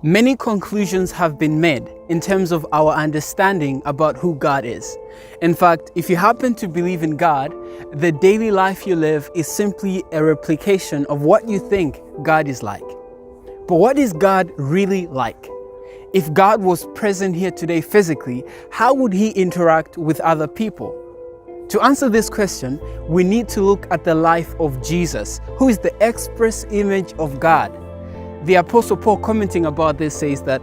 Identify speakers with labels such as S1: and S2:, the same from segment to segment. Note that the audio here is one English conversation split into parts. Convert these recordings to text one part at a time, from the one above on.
S1: Many conclusions have been made in terms of our understanding about who God is. In fact, if you happen to believe in God, the daily life you live is simply a replication of what you think God is like. But what is God really like? If God was present here today physically, how would he interact with other people? To answer this question, we need to look at the life of Jesus, who is the express image of God. The Apostle Paul, commenting about this, says that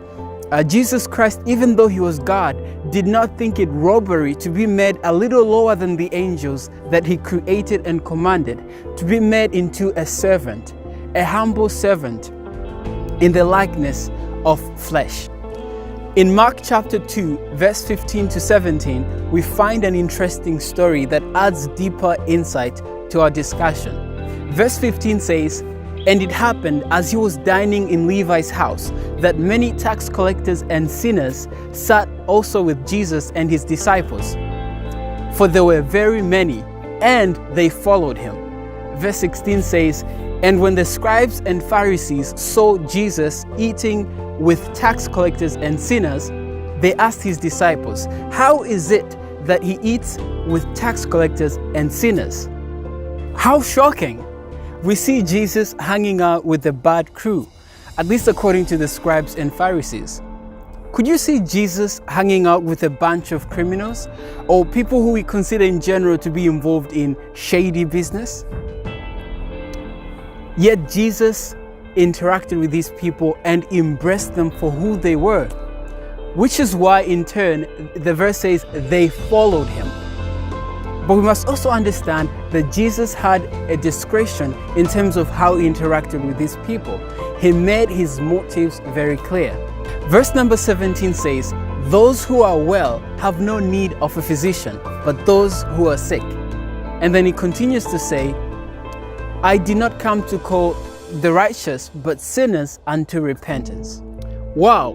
S1: Jesus Christ, even though he was God, did not think it robbery to be made a little lower than the angels that he created and commanded, to be made into a servant, a humble servant in the likeness of flesh. In Mark chapter 2, verse 15 to 17, we find an interesting story that adds deeper insight to our discussion. Verse 15 says, "And it happened as he was dining in Levi's house, that many tax collectors and sinners sat also with Jesus and his disciples. For there were very many, and they followed him." Verse 16 says, "And when the scribes and Pharisees saw Jesus eating with tax collectors and sinners, they asked his disciples, 'How is it that he eats with tax collectors and sinners?'" How shocking! We see Jesus hanging out with the bad crew, at least according to the scribes and Pharisees. Could you see Jesus hanging out with a bunch of criminals or people who we consider in general to be involved in shady business? Yet Jesus interacted with these people and embraced them for who they were, which is why in turn the verse says they followed him. But we must also understand that Jesus had a discretion in terms of how he interacted with these people. He made his motives very clear. Verse number 17 says, "Those who are well have no need of a physician, but those who are sick." And then he continues to say, "I did not come to call the righteous, but sinners unto repentance." Wow,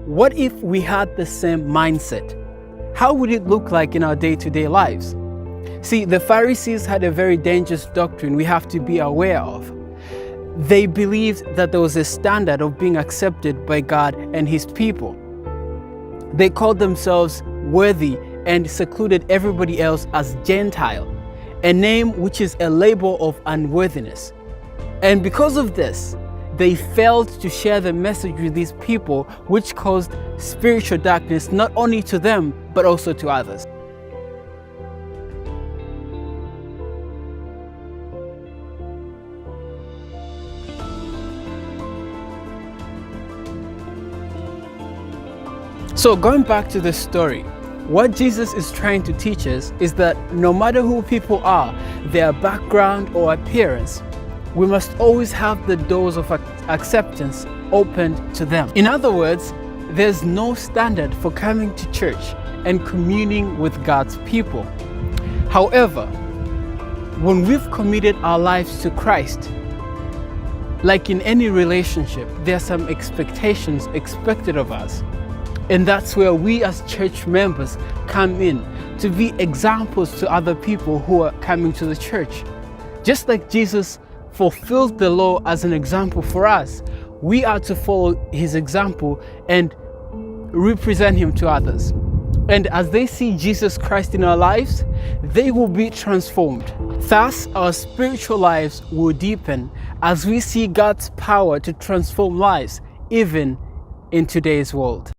S1: what if we had the same mindset? How would it look like in our day-to-day lives? See, the Pharisees had a very dangerous doctrine we have to be aware of. They believed that there was a standard of being accepted by God and his people. They called themselves worthy and secluded everybody else as Gentile, a name which is a label of unworthiness. And because of this, they failed to share the message with these people, which caused spiritual darkness not only to them, but also to others. So going back to the story, what Jesus is trying to teach us is that no matter who people are, their background or appearance, we must always have the doors of acceptance opened to them. In other words, there's no standard for coming to church and communing with God's people. However, when we've committed our lives to Christ, like in any relationship, there are some expectations expected of us. And that's where we as church members come in to be examples to other people who are coming to the church. Just like Jesus fulfilled the law as an example for us, we are to follow his example and represent him to others. And as they see Jesus Christ in our lives, they will be transformed. Thus, our spiritual lives will deepen as we see God's power to transform lives, even in today's world.